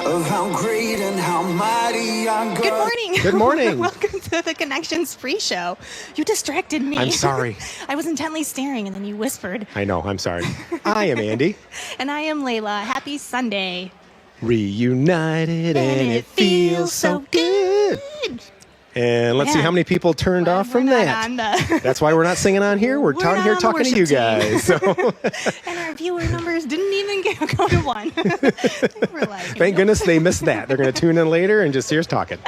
of how great and how mighty our God. Good morning. Good morning. Welcome to the Connections PreShow. You distracted me. I'm sorry. I was intently staring and then you whispered. I know, I'm sorry. I am Andy. And I am Layla. Happy Sunday. Reunited and it feels so good. And let's see how many people turned off from that. That's why we're not singing on here. We're down here talking to you guys. So. And our viewer numbers didn't even go to one. We're like, thank goodness they missed that. They're going to tune in later and just hear us talking.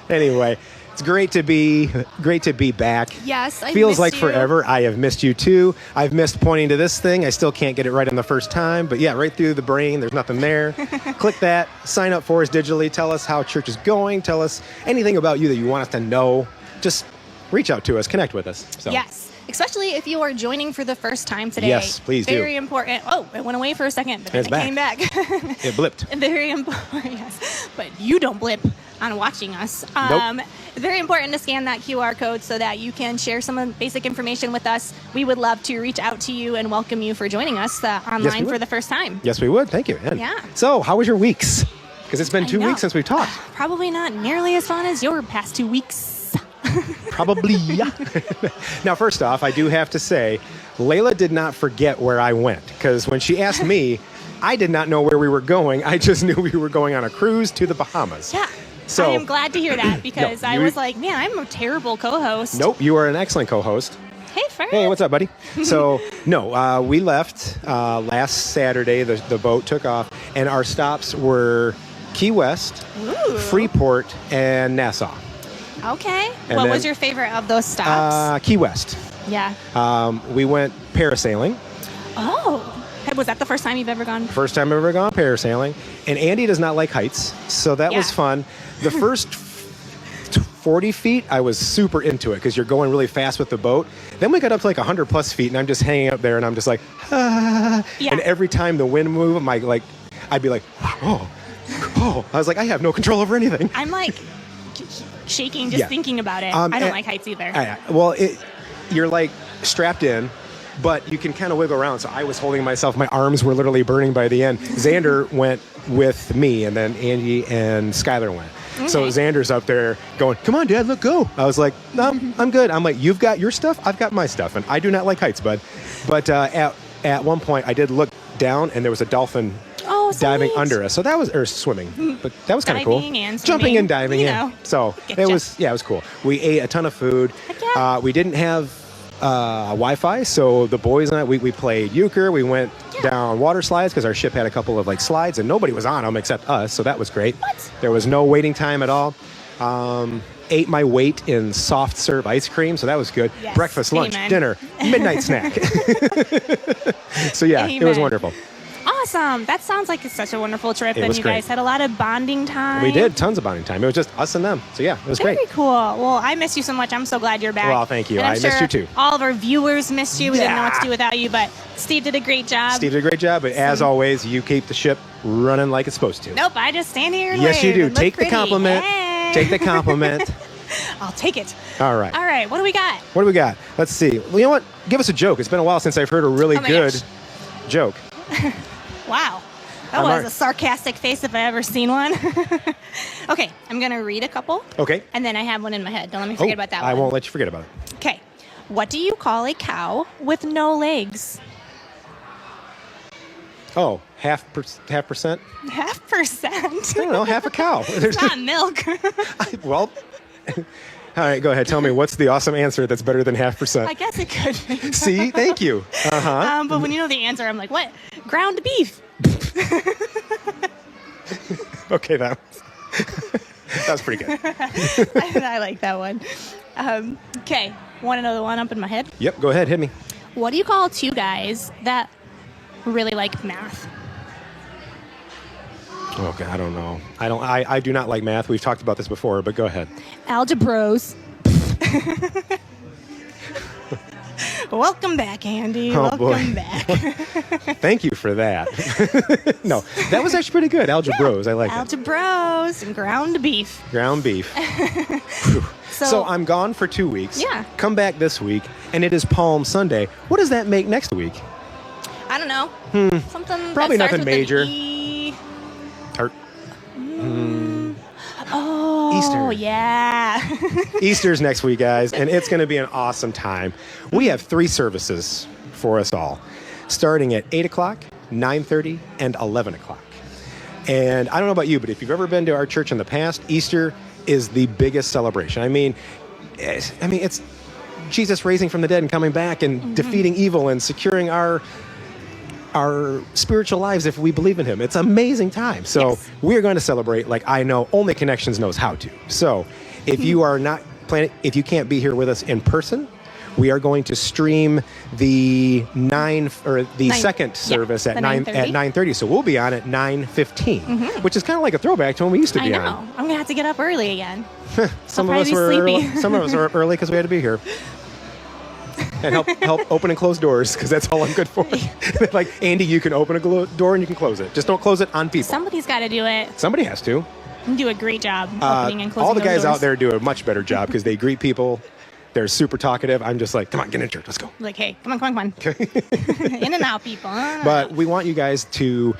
Anyway, it's great to be back. Yes, I feels like you. forever. I have missed you too. I've missed pointing to this thing. I still can't get it right on the first time, but yeah, right through the brain. There's nothing there. Click that. Sign up for us digitally. Tell us how church is going. Tell us anything about you that you want us to know. Just reach out to us. Connect with us. So. Yes. Especially if you are joining for the first time today. Yes, please do. Very important. Oh, it went away for a second, but then it came back. It blipped. Very important, yes. But you don't blip on watching us. Nope. Very important to scan that QR code so that you can share some basic information with us. We would love to reach out to you and welcome you for joining us online for the first time. Yes, we would. Thank you. And yeah. So, how was your weeks? Because it's been 2 weeks since we've talked. Probably not nearly as fun as your past 2 weeks. Probably, yeah. Now, first off, I do have to say, Layla did not forget where I went. Because when she asked me, I did not know where we were going. I just knew we were going on a cruise to the Bahamas. Yeah. So, I am glad to hear that because I was like, man, I'm a terrible co-host. Nope, you are an excellent co-host. Hey, Fred. Hey, what's up, buddy? So, no, we left last Saturday. The boat took off, and our stops were Key West, Freeport, and Nassau. Okay. What was your favorite of those stops? Key West. Yeah. We went parasailing. Oh. Was that the first time you've ever gone? First time I've ever gone parasailing. And Andy does not like heights, so that was fun. The first 40 feet, I was super into it because you're going really fast with the boat. Then we got up to like 100 plus feet, and I'm just hanging up there, and I'm just like, ah. Yeah. And every time the wind moved, I'd be like, oh. I was like, I have no control over anything. I'm like shaking just thinking about it. I don't like heights either. Well, you're like strapped in, but you can kind of wiggle around. So I was holding myself. My arms were literally burning by the end. Xander went with me, and then Angie and Skylar went. Okay. So Xander's up there going, come on, Dad, let's go. I was like, no, I'm good. I'm like, you've got your stuff, I've got my stuff. And I do not like heights, bud. But at one point, I did look down, and there was a dolphin diving under us. So that was, or swimming, but that was kind of cool. Jumping and diving in. So it was cool. We ate a ton of food. We didn't have Wi-Fi, so the boys and I, we played euchre. We went down water slides because our ship had a couple of slides, and nobody was on them except us, so that was great. What? There was no waiting time at all. Ate my weight in soft serve ice cream, so that was good. Yes. Breakfast, lunch, dinner, midnight snack. So yeah, it was wonderful. Awesome. That sounds like it's such a wonderful trip. And you guys had a lot of bonding time. We did. Tons of bonding time. It was just us and them. So yeah, it was great. Very cool. Well, I miss you so much. I'm so glad you're back. Well, thank you. I missed you too. All of our viewers missed you. We didn't know what to do without you, but Steve did a great job. But as always, you keep the ship running like it's supposed to. Nope. I just stand here and yes, you do. Take the compliment. Hey. Take the compliment. I'll take it. All right. What do we got? Let's see. Well, you know what? Give us a joke. It's been a while since I've heard a really good joke. Wow. That was a sarcastic face if I ever seen one. Okay, I'm going to read a couple. Okay. And then I have one in my head. Don't let me forget about that one. I won't let you forget about it. Okay. What do you call a cow with no legs? Oh, half percent? 0.5%? I don't know, half a cow. It's not milk. Well, all right, go ahead. Tell me, what's the awesome answer that's better than 0.5%? I guess it could be. See? Thank you. Uh-huh. But when you know the answer, I'm like, what? Ground beef. Okay, that was pretty good. I like that one. Okay, want to know the one up in my head? Yep, go ahead, hit me. What do you call two guys that really like math? Okay, I don't know. I do not like math. We've talked about this before, but go ahead. Algebros. Welcome back, Andy. Welcome back. Thank you for that. No, that was actually pretty good. Algebros. I like it. Algebros and ground beef. Ground beef. So I'm gone for 2 weeks. Yeah. Come back this week, and it is Palm Sunday. What does that make next week? I don't know. Something probably that starts nothing with major. an E. Oh, Easter. yeah. Easter's next week, guys, and it's going to be an awesome time. We have 3 services for us all, starting at 8 o'clock, 9:30, and 11 o'clock. And I don't know about you, but if you've ever been to our church in the past, Easter is the biggest celebration. I mean, it's Jesus raising from the dead and coming back and defeating evil and securing our spiritual lives if we believe in him. It's an amazing time. So Yes. we're going to celebrate like I know only Connections knows how to. So if you are not planning, if you can't be here with us in person, we are going to stream the second service at 9:30. So we'll be on at 9:15, which is kind of like a throwback to when we used to I be know. on. I'm gonna have to get up early again. Some I'll of us probably were be sleepy. some of us were up early because we had to be here. And help open and close doors because that's all I'm good for. Like, Andy, you can open a door and you can close it. Just don't close it on people. Somebody's got to do it. Somebody has to. You do a great job opening and closing All the those guys doors. out there do a much better job because they greet people. They're super talkative. I'm just like, come on, get in church. Let's go. Like, hey, come on. In and out, people. But we want you guys to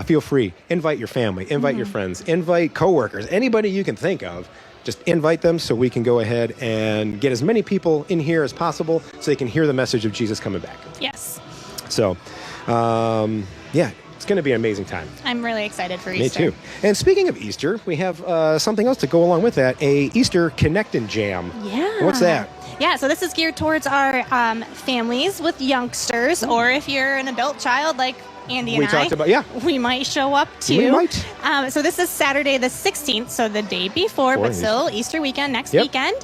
feel free. Invite your family. Invite your friends. Invite coworkers. Anybody you can think of. Just invite them so we can go ahead and get as many people in here as possible so they can hear the message of Jesus coming back. Yes. So, yeah, it's going to be an amazing time. I'm really excited for Me Easter. too. And speaking of Easter, we have something else to go along with that, a Easter Connectin' Jam. Yeah. What's that? Yeah, so this is geared towards our families with youngsters, or if you're an adult child like Andy and We I. talked about, yeah. We might show up too. We might. So this is Saturday the 16th, so the day before, but still Easter weekend, next Yep. weekend.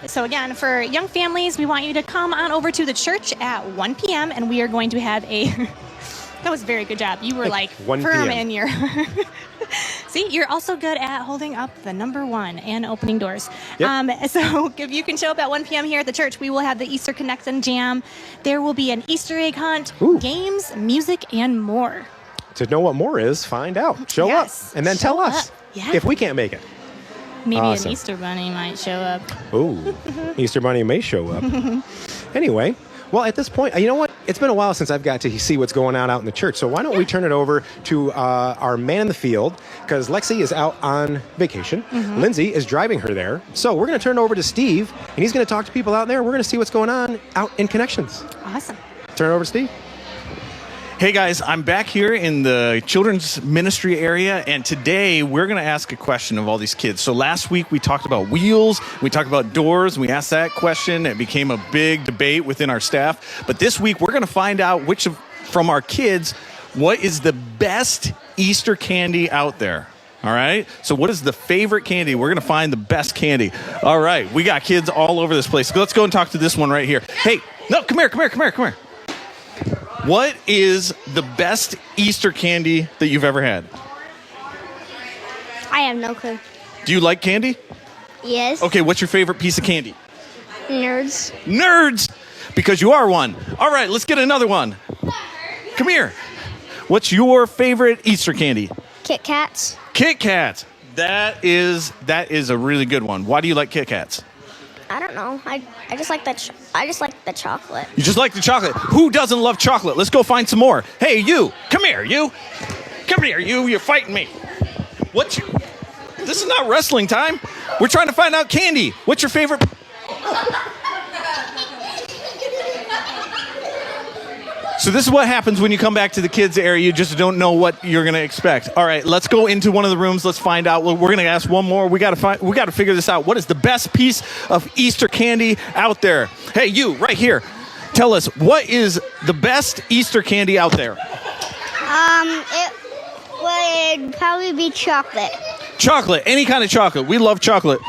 So again, for young families, we want you to come on over to the church at 1 p.m. and we are going to have a... That was a very good job. You were like 1 firm p.m. in your... See, you're also good at holding up the number 1 and opening doors. Yep. So if you can show up at 1 p.m. here at the church, we will have the Easter Connectin' Jam. There will be an Easter egg hunt, Ooh. games, music, and more. To know what more is, find out. Show Yes. up. And then tell Show us up. Yeah. if we can't make it. Maybe Awesome. an Easter bunny might show up. Ooh, Easter Bunny may show up. Anyway, well, at this point, you know what? It's been a while since I've got to see what's going on out in the church. So why don't we turn it over to our man in the field, because Lexi is out on vacation. Lindsay is driving her there. So we're going to turn it over to Steve, and he's going to talk to people out there. We're going to see what's going on out in Connections. Awesome. Turn it over to Steve. Hey guys, I'm back here in the children's ministry area, and today we're going to ask a question of all these kids. So last week we talked about wheels, we talked about doors, and we asked that question. It became a big debate within our staff. But this week we're going to find out from our kids, what is the best Easter candy out there. All right. So what is the favorite candy? We're going to find the best candy. All right. We got kids all over this place. Let's go and talk to this one right here. Hey, no, come here. What is the best Easter candy that you've ever had? I have no clue. Do you like candy? Yes. Okay, what's your favorite piece of candy? Nerds. Nerds! Because you are one. All right, let's get another one. Come here. What's your favorite Easter candy? Kit Kats. Kit Kats. That is a really good one. Why do you like Kit Kats? I don't know. I just like that. I just like the chocolate. You just like the chocolate. Who doesn't love chocolate? Let's go find some more. Hey, you. Come here, you. Come here, you. You're fighting me. This is not wrestling time. We're trying to find out candy. What's your favorite? So this is what happens when you come back to the kids area. You just don't know what you're going to expect. All right, let's go into one of the rooms. Let's find out. We're going to ask one more. We got to figure this out. What is the best piece of Easter candy out there? Hey, you right here. Tell us, what is the best Easter candy out there? It would probably be chocolate. Chocolate, any kind of chocolate. We love chocolate.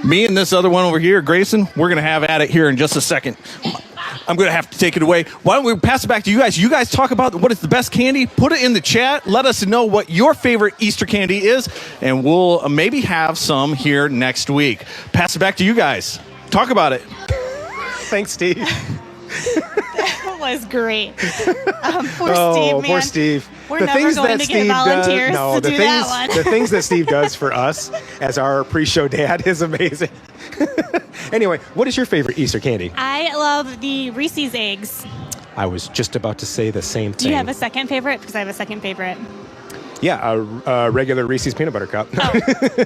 Me and this other one over here, Grayson, we're going to have at it here in just a second. I'm going to have to take it away. Why don't we pass it back to you guys? You guys talk about what is the best candy. Put it in the chat. Let us know what your favorite Easter candy is, and we'll maybe have some here next week. Pass it back to you guys. Talk about it. Thanks, Steve. That was great. Poor Oh, Steve, man. poor Steve. We're never going to get volunteers to do that one. The things that Steve does for us as our pre-show dad is amazing. Anyway, what is your favorite Easter candy? I love the Reese's eggs. I was just about to say the same thing. Do you have a second favorite? Because I have a second favorite. Yeah, a regular Reese's peanut butter cup. Oh,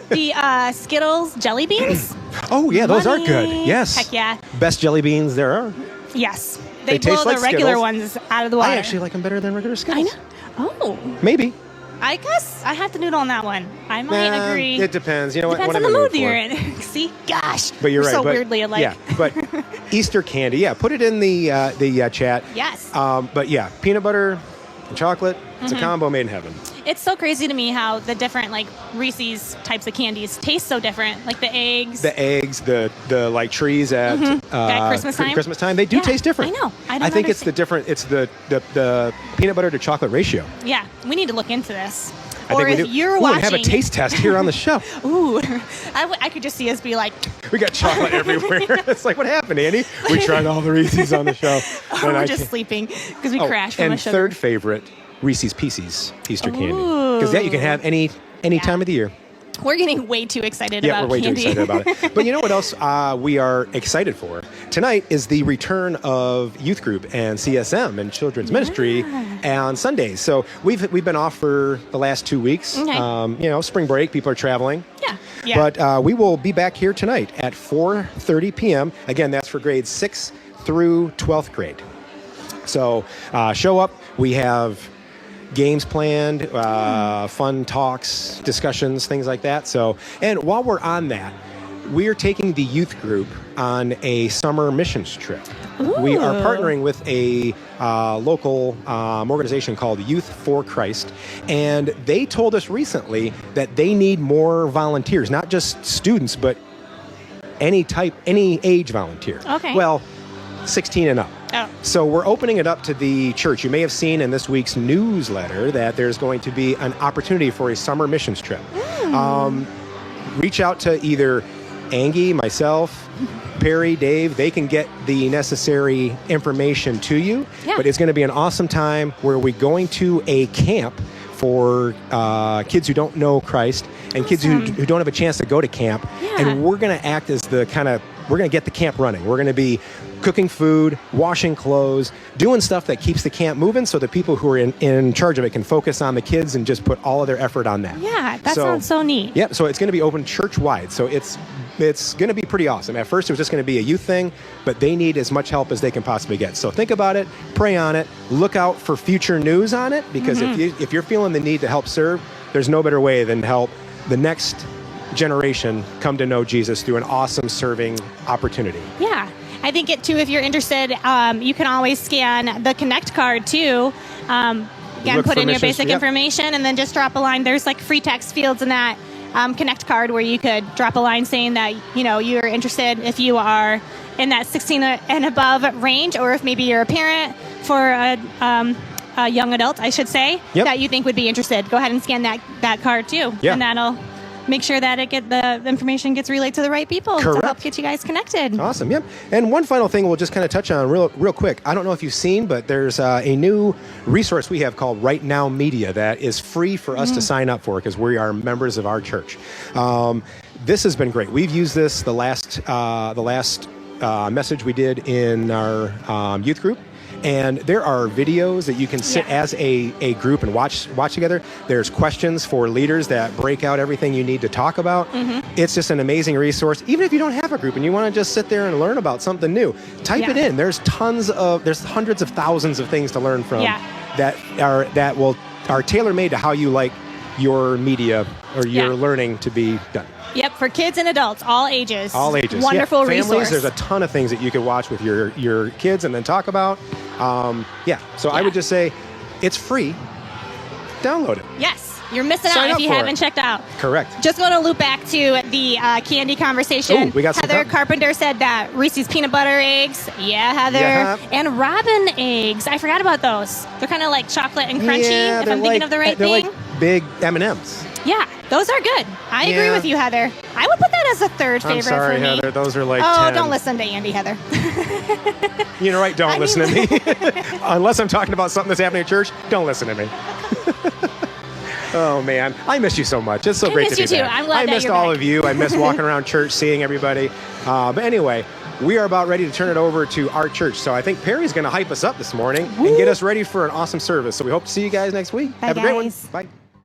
the Skittles jelly beans. Oh, yeah, those are Money. good. Yes. Heck yeah. Best jelly beans there are. Yes. They blow taste the like regular Skittles. ones out of the water. I actually like them better than regular I Skittles. know. Oh, Maybe. I guess I have to noodle on that one. I might Nah, agree. It depends. You know what? Depends what on the I'm mood in you're the mood in. See, gosh, for. But you're we're right. so but, weirdly alike. Yeah, but Easter candy. Yeah, put it in the chat. Yes. But yeah, peanut butter and chocolate. It's Mm-hmm. a combo made in heaven. It's so crazy to me how the different like Reese's types of candies taste so different. Like the eggs. The eggs, the like trees at At Christmas time? Christmas time, they do Yeah, taste different. I know. I don't think it's the understand. different. It's the peanut butter to chocolate ratio. Yeah, we need to look into this. I Or think we if do. you're Ooh, watching, and have a taste test here on the show. Ooh, I could just see us be like, We got chocolate everywhere. It's like, what happened, Andy? We tried all the Reese's on the show. oh, and we're I just can't- sleeping because we Oh, crashed from and a sugar. third favorite, Reese's Pieces Easter candy. Ooh. Because that you can have any time of the year. We're getting way too excited Yeah, about we're way candy. too excited about it. But you know what else we are excited for? Tonight is the return of youth group and CSM and children's ministry on Sundays. So we've been off for the last 2 weeks. Okay. Spring break, people are traveling. Yeah. But we will be back here tonight at 4:30 p.m. Again, that's for grades 6th through 12th grade. So show up. We have games planned, fun talks, discussions, things like that. So, and while we're on that, we are taking the youth group on a summer missions trip. We are partnering with a local organization called Youth for Christ, and they told us recently that they need more volunteers, not just students, but any age volunteer. Okay. Well, 16 and up. Oh. So we're opening it up to the church. You may have seen in this week's newsletter that there's going to be an opportunity for a summer missions trip. Reach out to either Angie, myself, Perry, Dave. They can get the necessary information to you. Yeah. But it's going to be an awesome time where we're going to a camp for kids who don't know Christ and kids who don't have a chance to go to camp. Yeah. And we're going to act as we're going to get the camp running. We're going to be cooking food, washing clothes, doing stuff that keeps the camp moving so the people who are in charge of it can focus on the kids and just put all of their effort on that. Yeah, that sounds so neat. Yep, so it's going to be open church-wide. So it's going to be pretty awesome. At first, it was just going to be a youth thing, but they need as much help as they can possibly get. So think about it, pray on it, look out for future news on it, because if you're feeling the need to help serve, there's no better way than to help the next generation come to know Jesus through an awesome serving opportunity. Yeah. I think if you're interested, you can always scan the Connect card too. Again, Look put for in your missions, basic yep. information and then just drop a line. There's like free text fields in that Connect card where you could drop a line saying that, you're interested if you are in that 16 and above range, or if maybe you're a parent for a young adult, I should say, that you think would be interested. Go ahead and scan that card too. Yeah. And that'll make sure that the information gets relayed to the right people Correct. to help get you guys connected. Awesome, yep. And one final thing we'll just kind of touch on real quick. I don't know if you've seen, but there's a new resource we have called Right Now Media that is free for us to sign up for because we are members of our church. This has been great. We've used this the last message we did in our youth group. And there are videos that you can sit as a group and watch together. There's questions for leaders that break out everything you need to talk about. It's just an amazing resource. Even if you don't have a group and you want to just sit there and learn about something new, type it in. There's there's hundreds of thousands of things to learn from that are tailor-made to how you like your media or your learning to be done. Yep, for kids and adults, all ages. All ages. Wonderful Families, resource. there's a ton of things that you could watch with your kids and then talk about. So I would just say it's free. Download it. Yes, you're missing Sign out up if you for it. haven't checked out. Correct. Just going to loop back to the candy conversation. Ooh, we got some Heather time. Carpenter said that Reese's peanut butter eggs. Yeah, Heather. Yeah. And Robin eggs. I forgot about those. They're kind of like chocolate and crunchy, Yeah, if they're I'm thinking of the right they're thing. like big M&Ms. Yeah, those are good. I agree Yeah. with you, Heather. I would put that as a third favorite I'm sorry, for me. Heather. Those are like Oh, 10. don't listen to Andy, Heather. You know, right? Don't I listen mean- to me. Unless I'm talking about something that's happening at church, don't listen to me. Oh, man. I miss you so much. It's so I great miss to be you too. back. I'm glad I that missed you're all back. of you. I miss walking around church, seeing everybody. But anyway, we are about ready to turn it over to our church. So I think Perry's going to hype us up this morning and get us ready for an awesome service. So we hope to see you guys next week. Bye, Have a great one. guys. Bye.